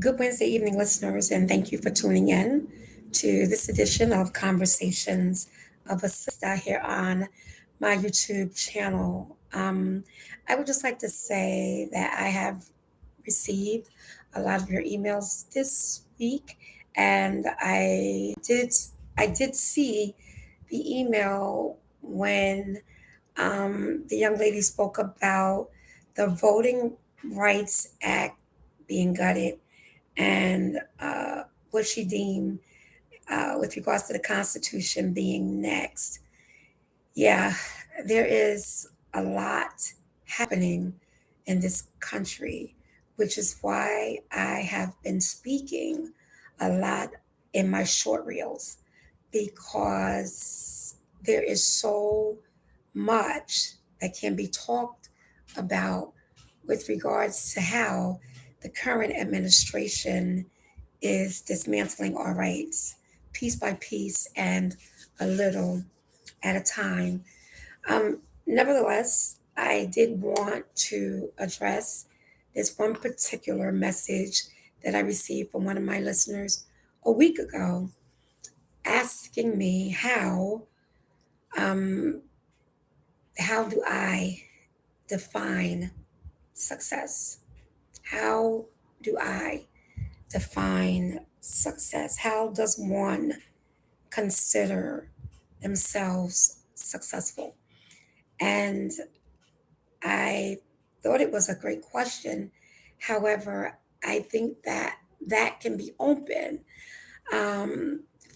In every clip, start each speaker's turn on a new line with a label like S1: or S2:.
S1: Good Wednesday evening, listeners, and thank you for tuning in to this edition of Conversations of a Sister here on my YouTube channel. I would just like to say that I have received a lot of your emails this week, and I did see the email when the young lady spoke about the Voting Rights Act being gutted and what she deemed with regards to the Constitution being next. Yeah, there is a lot happening in this country, which is why I have been speaking a lot in my short reels because there is so much that can be talked about with regards to how the current administration is dismantling our rights piece by piece and a little at a time. Nevertheless, I did want to address this one particular message that I received from one of my listeners a week ago, asking me um, how do I define success? How do I define success? How does one consider themselves successful? And I thought it was a great question. However, I think that that can be open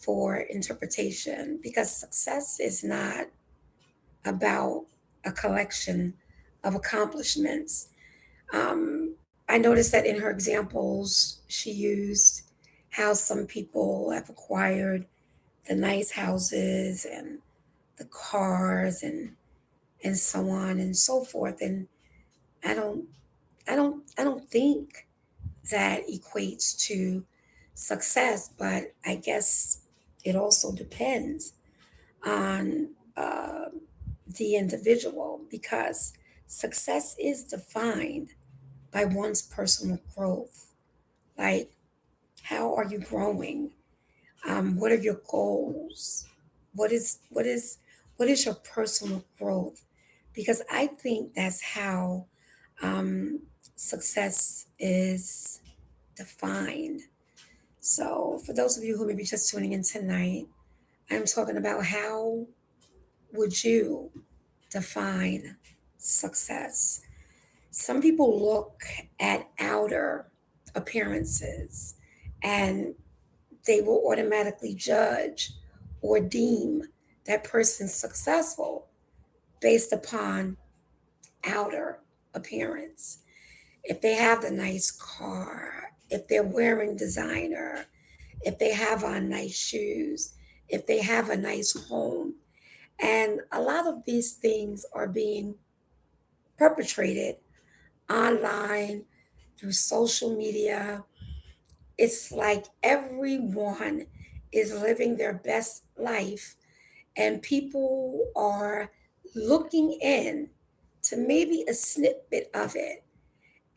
S1: for interpretation because success is not about a collection of accomplishments. I noticed that in her examples, she used how some people have acquired the nice houses and the cars and so on and so forth. And I don't I don't think that equates to success, but I guess it also depends on the individual because success is defined by one's personal growth. Like, how are you growing? What are your goals? What is your personal growth? Because I think that's how um, success is defined. So, for those of you who may be just tuning in tonight, I'm talking about how would you define success? Some people look at outer appearances and they will automatically judge or deem that person successful based upon outer appearance. If they have the nice car, if they're wearing designer, if they have on nice shoes, if they have a nice home. And a lot of these things are being perpetrated online through social media. It's like everyone is living their best life, and people are looking in to maybe a snippet of it,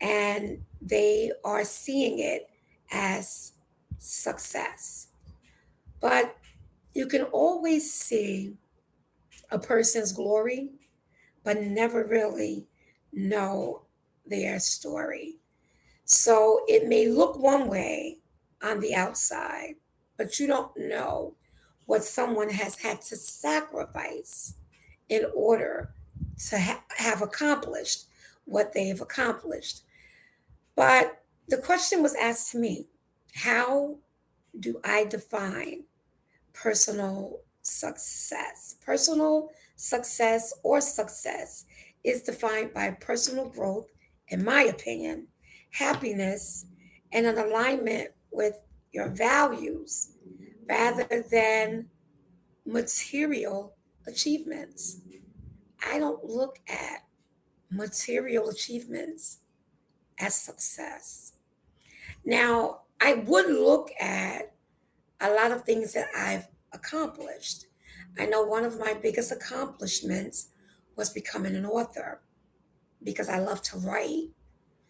S1: and they are seeing it as success. But you can always see a person's glory, but never really know their story. So it may look one way on the outside, but you don't know what someone has had to sacrifice in order to have accomplished what they've accomplished. But the question was asked to me, how do I define personal success? Personal success or success is defined by personal growth, in my opinion, happiness, and an alignment with your values rather than material achievements. I don't look at material achievements as success. Now, I would look at a lot of things that I've accomplished. I know one of my biggest accomplishments was becoming an author because I love to write.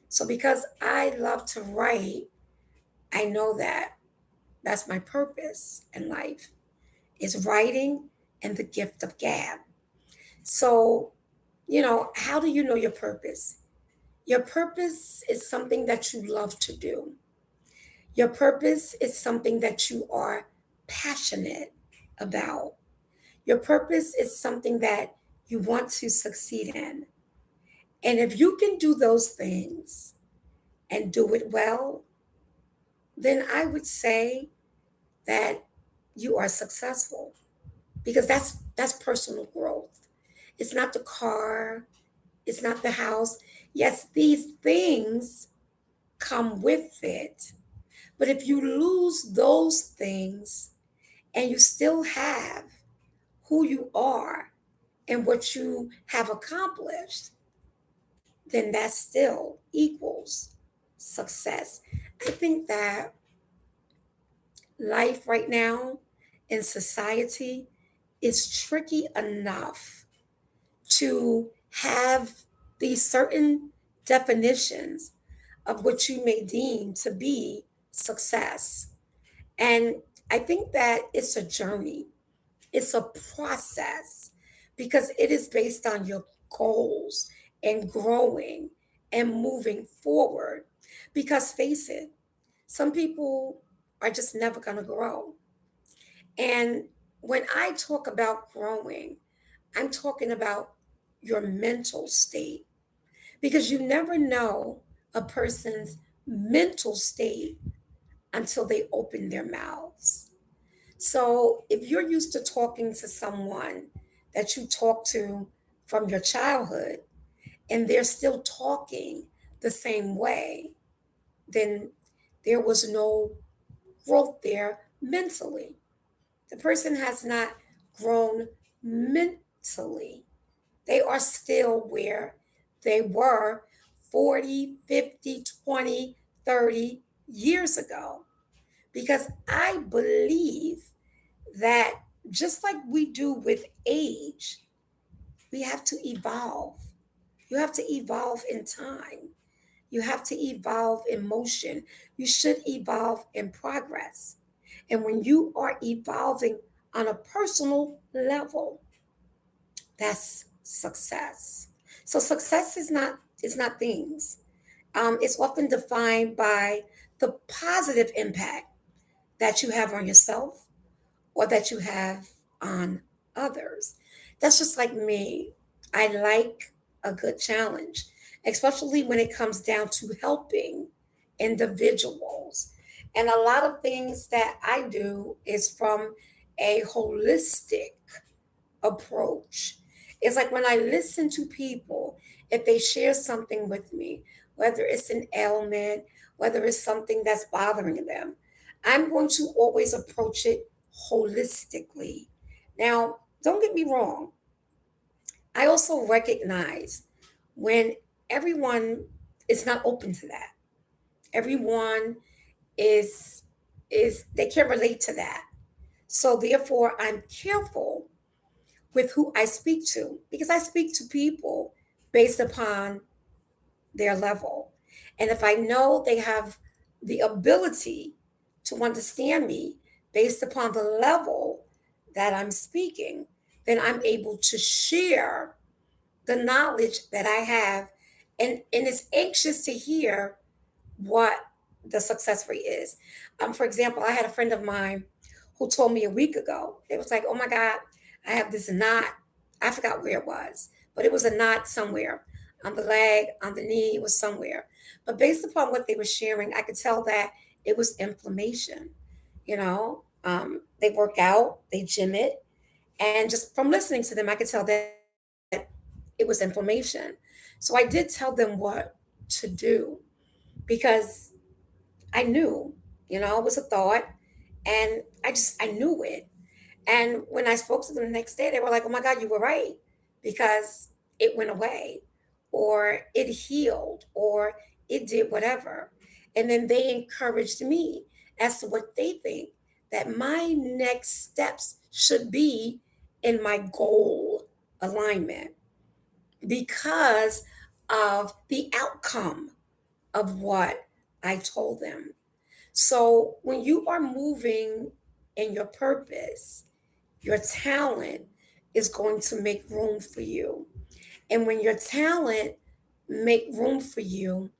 S1: So, because I love to write, I know that that's my purpose in life is writing and the gift of gab. So, how do you know your purpose? Your purpose is something that you love to do. Your purpose is something that you are passionate about. Your purpose is something that you want to succeed in. And if you can do those things and do it well, then I would say that you are successful because that's personal growth. It's not the car, it's not the house. Yes, these things come with it. But if you lose those things and you still have who you are and what you have accomplished, then that still equals success. I think that life right now in society is tricky enough to have these certain definitions of what you may deem to be success. And I think that it's a journey, it's a process because it is based on your goals and growing and moving forward. Because face it, some people are just never going to grow. And when I talk about growing, I'm talking about your mental state because you never know a person's mental state until they open their mouths. So if you're used to talking to someone that you talk to from your childhood and they're still talking the same way, then there was no growth there mentally. The person has not grown mentally. They are still where they were 40, 50, 20, 30 years ago. Because I believe that just like we do with age, we have to evolve. You have to evolve in time. You have to evolve in motion. You should evolve in progress. And when you are evolving on a personal level, that's success. So success is not things. It's often defined by the positive impact that you have on yourself or that you have on others. That's just like me. I like a good challenge, especially when it comes down to helping individuals. And a lot of things that I do is from a holistic approach. It's like when I listen to people, if they share something with me, whether it's an ailment, whether it's something that's bothering them, I'm going to always approach it holistically. Now, don't get me wrong, I also recognize when everyone is not open to that. Everyone is they can't relate to that. So therefore I'm careful with who I speak to because I speak to people based upon their level. And if I know they have the ability to understand me based upon the level that I'm speaking, then I'm able to share the knowledge that I have and is anxious to hear what the success rate is. For example, I had a friend of mine who told me a week ago, it was like, oh my God, I have this knot. I forgot where it was, but it was a knot somewhere on the leg, on the knee, it was somewhere. But based upon what they were sharing, I could tell that it was inflammation. They work out, they gym it. And just from listening to them, I could tell that it was inflammation. So I did tell them what to do because I knew, it was a thought and I knew it. And when I spoke to them the next day, they were like, oh my God, you were right because it went away or it healed or it did whatever. And then they encouraged me as to what they think that my next steps should be in my goal alignment because of the outcome of what I told them. So when you are moving in your purpose, your talent is going to make room for you. And when your talent make room for you,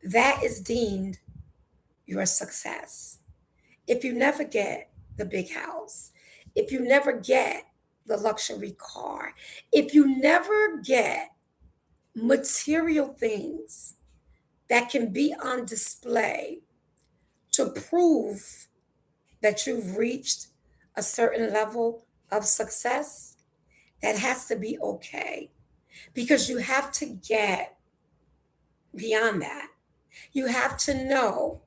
S1: that is deemed your success. If you never get the big house, if you never get the luxury car, if you never get material things that can be on display to prove that you've reached a certain level of success, that has to be okay because you have to get beyond that. You have to know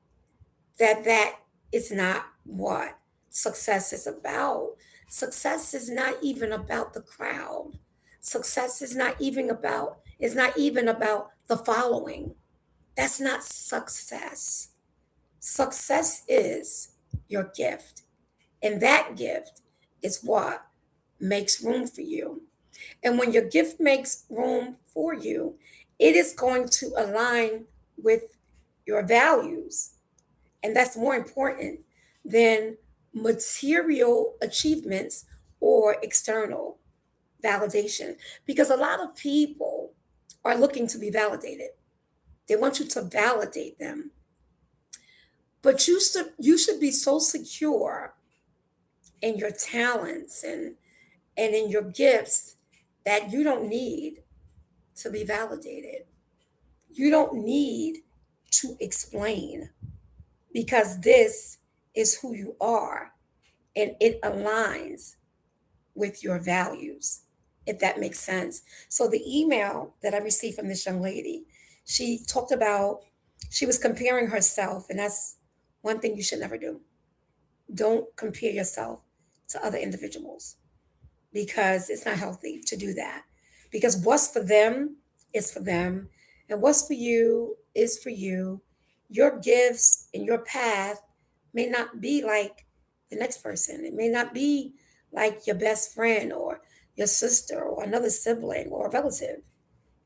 S1: that that is not what success is about. Success is not even about the crowd. Success is not even about the following. That's not success. Success is your gift. And that gift is what makes room for you. And when your gift makes room for you, it is going to align with your values. And that's more important than material achievements or external validation. Because a lot of people are looking to be validated. They want you to validate them. But you should be so secure in your talents and in your gifts that you don't need to be validated. You don't need to explain because this is who you are and it aligns with your values, if that makes sense. So, the email that I received from this young lady, she talked about, she was comparing herself, and that's one thing you should never do. Don't compare yourself to other individuals because it's not healthy to do that. Because what's for them is for them, and what's for you is for you. Your gifts and your path may not be like the next person, it may not be like your best friend or your sister or another sibling or a relative.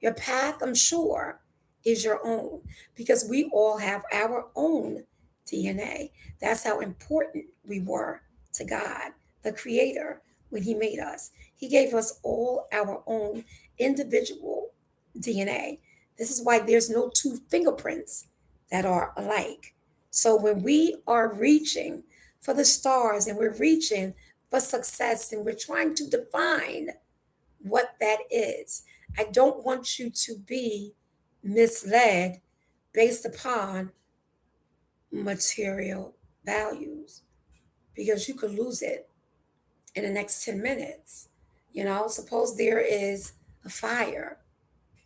S1: Your path, I'm sure, is your own because we all have our own DNA. That's how important we were to God, the Creator, when He made us. He gave us all our own individual DNA. This is why there's no two fingerprints that are alike. So when we are reaching for the stars and we're reaching for success and we're trying to define what that is. I don't want you to be misled based upon material values because you could lose it in the next 10 minutes. Suppose there is a fire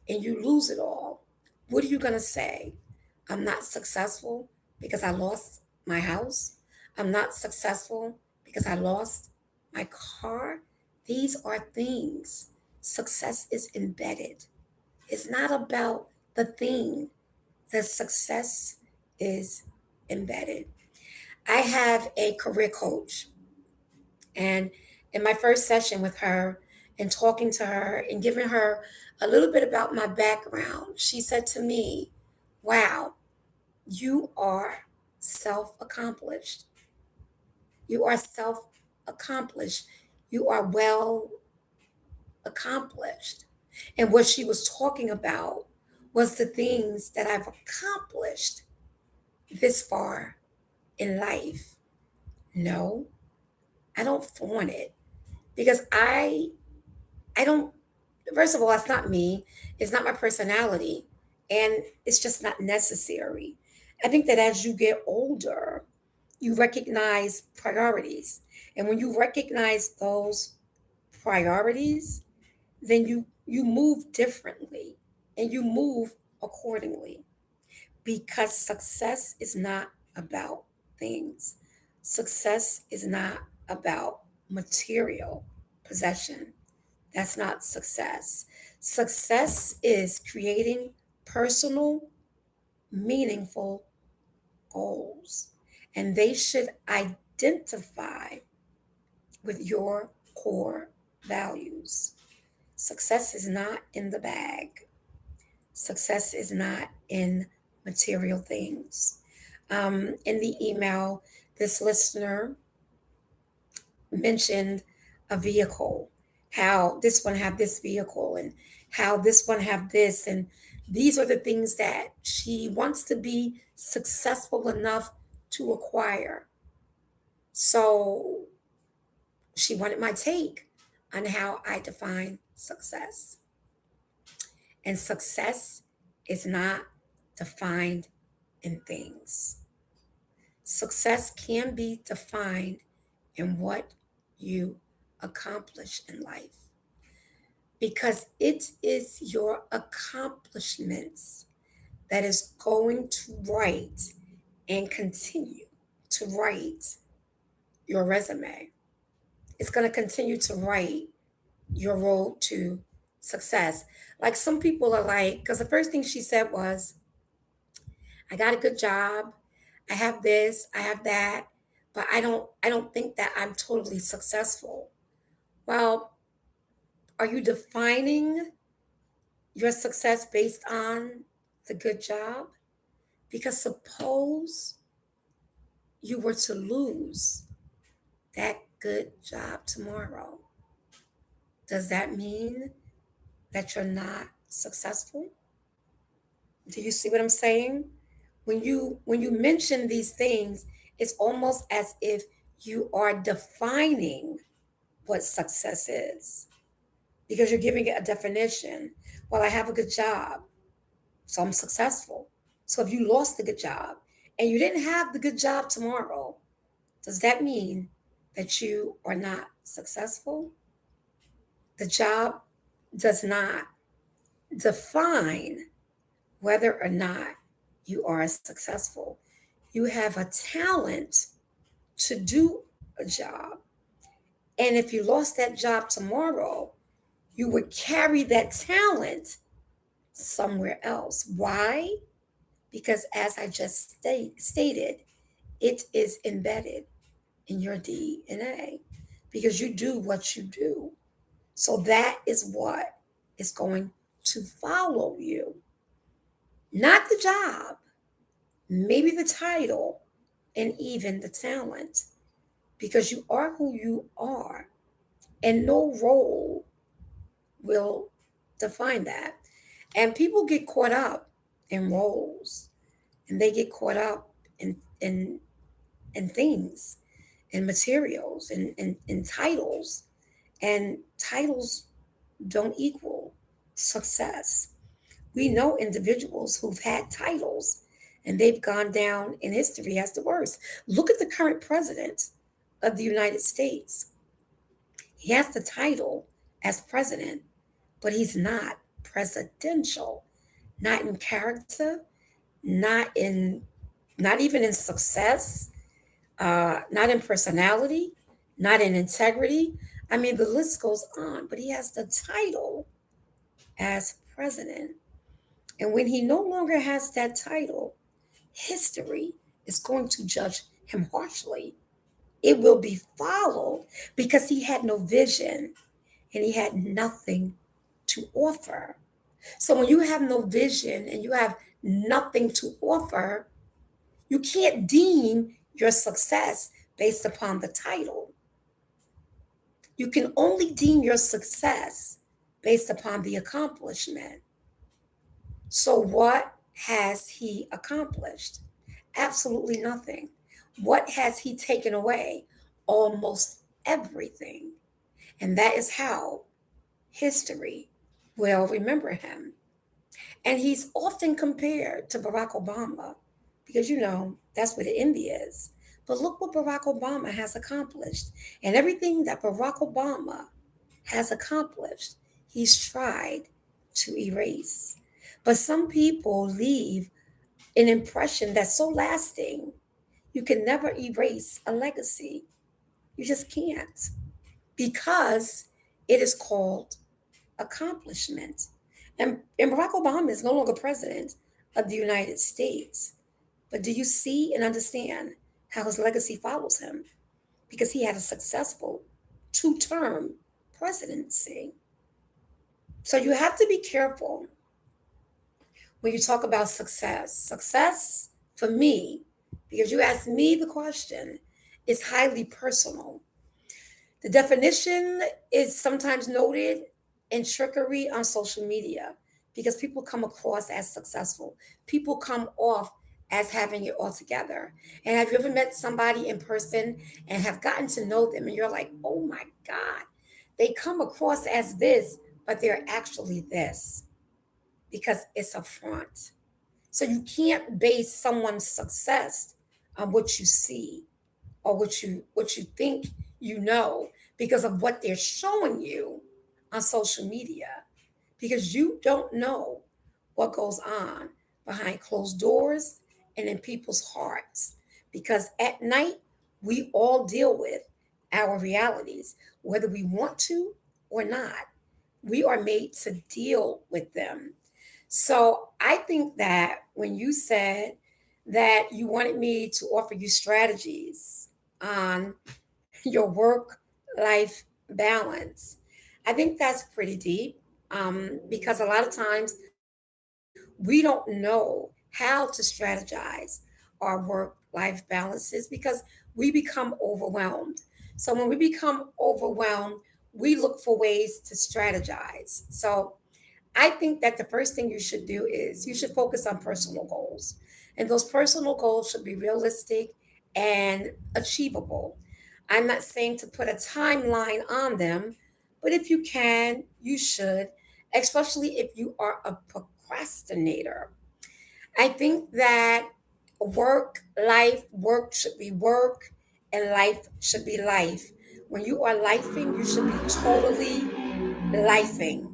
S1: and you lose it all. What are you going to say? I'm not successful because I lost my house. I'm not successful because I lost my car. These are things. Success is embedded. It's not about the thing. The success is embedded. I have a career coach, and in my first session with her and talking to her and giving her a little bit about my background, she said to me, "Wow, you are self accomplished. You are self accomplished. You are well accomplished." And what she was talking about was the things that I've accomplished this far in life. No, I don't flaunt it because I don't, first of all, that's not me. It's not my personality. And it's just not necessary. I think that as you get older, you recognize priorities. And when you recognize those priorities, then you move differently and you move accordingly because success is not about things. Success is not about material possession. That's not success. Success is creating personal, meaningful goals, and they should identify with your core values. Success is not in the bag. Success is not in material things. In the email, this listener mentioned a vehicle, how this one have this vehicle and how this one have this, and these are the things that she wants to be successful enough to acquire. So she wanted my take on how I define success. And success is not defined in things. Success can be defined in what you accomplish in life, because it is your accomplishments that is going to write and continue to write your resume. It's going to continue to write your road to success. Like some people are like, because the first thing she said was, I got a good job, I have this, I have that, but I don't think that I'm totally successful. Well, are you defining your success based on the good job? Because suppose you were to lose that good job tomorrow. Does that mean that you're not successful? Do you see what I'm saying? When you mention these things, it's almost as if you are defining what success is, because you're giving it a definition. Well, I have a good job, so I'm successful. So if you lost the good job and you didn't have the good job tomorrow, does that mean that you are not successful? The job does not define whether or not you are successful. You have a talent to do a job. And if you lost that job tomorrow, you would carry that talent somewhere else. Why? Because as I just stated, it is embedded in your DNA because you do what you do. So that is what is going to follow you, not the job, maybe the title, and even the talent, because you are who you are, and no role will define that. And people get caught up in roles, and they get caught up in things, in materials, in titles, and titles don't equal success. We know individuals who've had titles and they've gone down in history as the worst. Look at the current president of the United States. He has the title as president, but he's not presidential, not in character, not in not even in success, not in personality, not in integrity. I mean, the list goes on, but he has the title as president. And when he no longer has that title, history is going to judge him harshly. It will be followed because he had no vision and he had nothing to offer. So when you have no vision and you have nothing to offer, you can't deem your success based upon the title. You can only deem your success based upon the accomplishment. So, what has he accomplished? Absolutely nothing. What has he taken away? Almost everything. And that is how history will remember him. And he's often compared to Barack Obama because, that's where the envy is. But look what Barack Obama has accomplished. And everything that Barack Obama has accomplished, he's tried to erase. But some people leave an impression that's so lasting, you can never erase a legacy. You just can't because it is called accomplishment. And Barack Obama is no longer president of the United States. But do you see and understand how his legacy follows him? Because he had a successful two-term presidency. So you have to be careful when you talk about success. Success, for me, because you asked me the question, is highly personal. The definition is sometimes noted in trickery on social media because people come across as successful. People come off as having it all together. And have you ever met somebody in person and have gotten to know them and you're like, oh my God, they come across as this, but they're actually this because it's a front. So you can't base someone's success on what you see or what you think you know because of what they're showing you on social media because you don't know what goes on behind closed doors and in people's hearts because at night we all deal with our realities whether we want to or not. We are made to deal with them. So I think that when you said that you wanted me to offer you strategies on your work life balance, I think that's pretty deep because a lot of times we don't know how to strategize our work life balances because we become overwhelmed. So when we become overwhelmed, we look for ways to strategize. So I think that the first thing you should do is you should focus on personal goals. And those personal goals should be realistic and achievable. I'm not saying to put a timeline on them, but if you can, you should, especially if you are a procrastinator. I think that work should be work, and life should be life. When you are lifing, you should be totally lifing,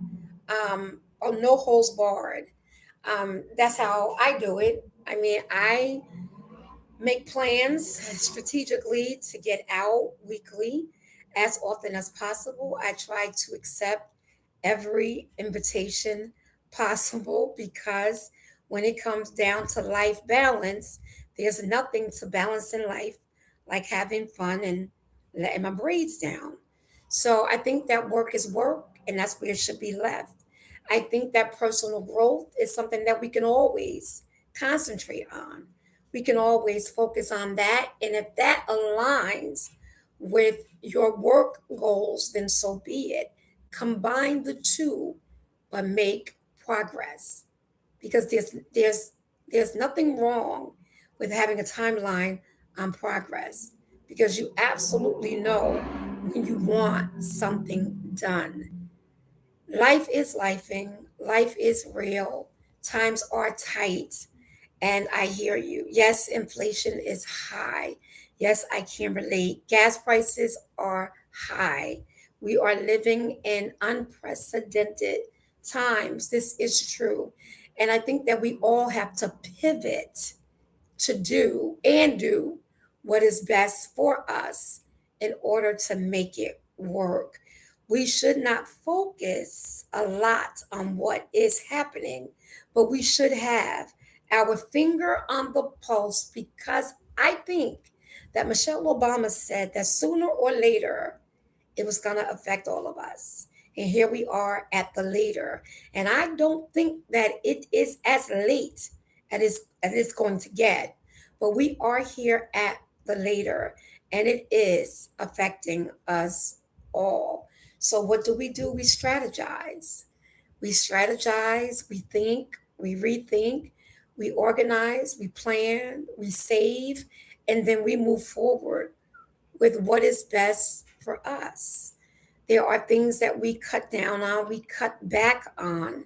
S1: or no holds barred. That's how I do it. I mean, I make plans strategically to get out weekly as often as possible. I try to accept every invitation possible because when it comes down to life balance, there's nothing to balance in life like having fun and letting my braids down. So I think that work is work and that's where it should be left. I think that personal growth is something that we can always concentrate on. We can always focus on that. And if that aligns with your work goals, then so be it. Combine the two, but make progress. Because there's nothing wrong with having a timeline on progress. Because you absolutely know when you want something done. Life is lifing, life is real, times are tight, and I hear you. Yes, inflation is high. Yes, I can relate. Gas prices are high. We are living in unprecedented times. This is true. And I think that we all have to pivot to do what is best for us in order to make it work. We should not focus a lot on what is happening, but we should have our finger on the pulse because I think that Michelle Obama said that sooner or later it was going to affect all of us. And here we are at the later. And I don't think that it is as late as it's going to get. But we are here at the later, and it is affecting us all. So, what do? We strategize. We strategize, we think, we rethink, we organize, we plan, we save, and then we move forward with what is best for us. There are things that we cut down on, we cut back on,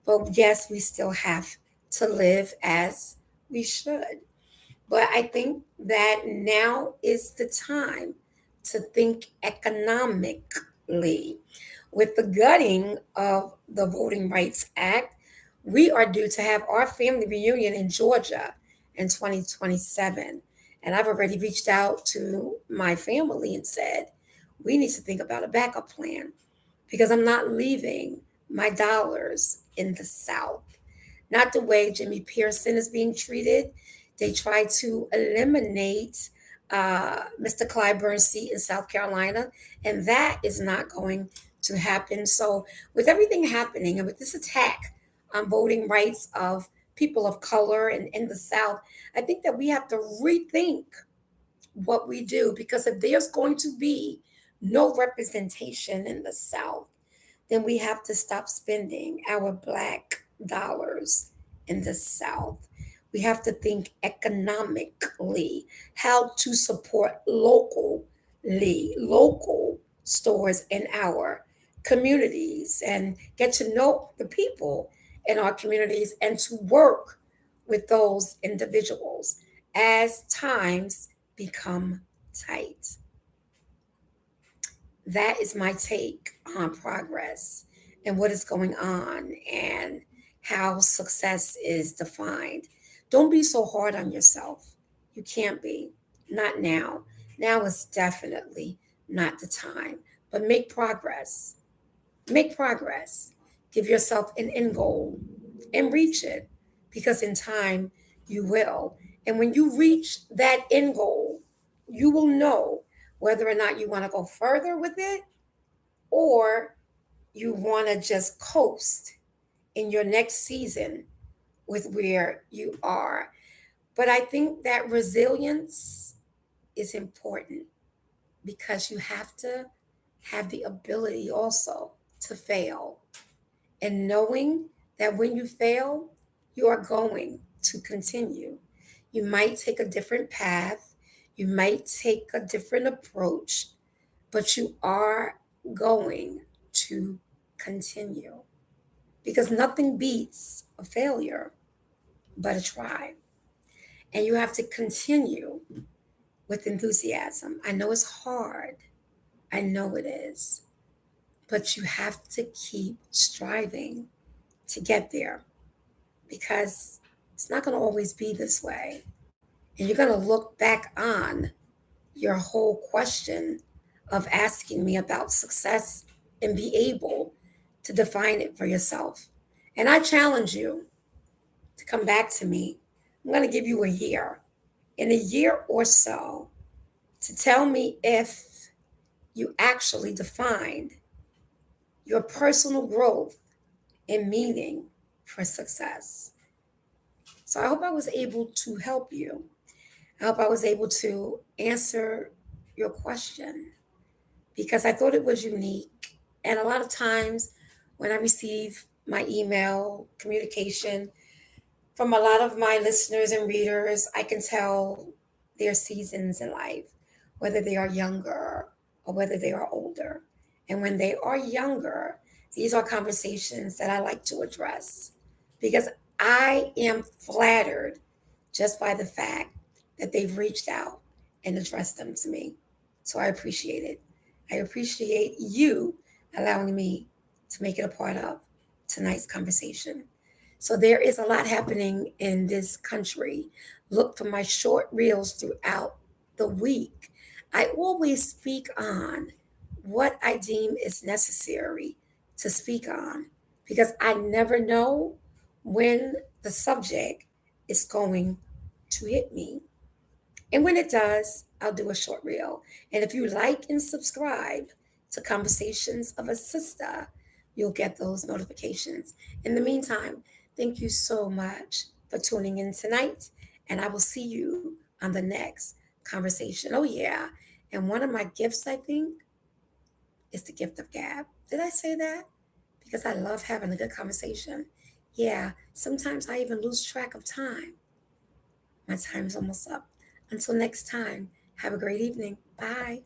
S1: but yes, we still have to live as we should. But I think that now is the time to think economically. With the gutting of the Voting Rights Act, we are due to have our family reunion in Georgia in 2027. And I've already reached out to my family and said, we need to think about a backup plan because I'm not leaving my dollars in the South. Not the way Jimmy Pearson is being treated. They tried to eliminate Mr. Clyburn's seat in South Carolina, and that is not going to happen. So, with everything happening and with this attack on voting rights of people of color and in the South, I think that we have to rethink what we do, because if there's going to be no representation in the South, then we have to stop spending our black dollars in the South. We have to think economically, how to support local stores in our communities, and get to know the people in our communities and to work with those individuals as times become tight. That is my take on progress and what is going on and how success is defined. Don't be so hard on yourself. You can't be. Not now. Now is definitely not the time. But make progress. Make progress. Give yourself an end goal and reach it, because in time you will. And when you reach that end goal, you will know whether or not you want to go further with it, or you want to just coast in your next season with where you are. But I think that resilience is important, because you have to have the ability also to fail, and knowing that when you fail, you are going to continue. You might take a different path, you might take a different approach, but you are going to continue, because nothing beats a failure but a try. And you have to continue with enthusiasm. I know it's hard, I know it is, but you have to keep striving to get there, because it's not going to always be this way. And you're going to look back on your whole question of asking me about success and be able to define it for yourself. And I challenge you to come back to me. I'm going to give you a year. In a year or so, to tell me if you actually defined your personal growth and meaning for success. So I hope I was able to help you. I hope I was able to answer your question, because I thought it was unique. And a lot of times when I receive my email communication from a lot of my listeners and readers, I can tell their seasons in life, whether they are younger or whether they are older. And when they are younger, these are conversations that I like to address, because I am flattered just by the fact that they've reached out and addressed them to me. So I appreciate it. I appreciate you allowing me to make it a part of tonight's conversation. So there is a lot happening in this country. Look for my short reels throughout the week. I always speak on what I deem is necessary to speak on, because I never know when the subject is going to hit me. And when it does, I'll do a short reel. And if you like and subscribe to Conversations of a Sister, you'll get those notifications. In the meantime, thank you so much for tuning in tonight. And I will see you on the next conversation. Oh, yeah. And one of my gifts, I think, is the gift of gab. Did I say that? Because I love having a good conversation. Yeah, sometimes I even lose track of time. My time's almost up. Until next time, have a great evening. Bye.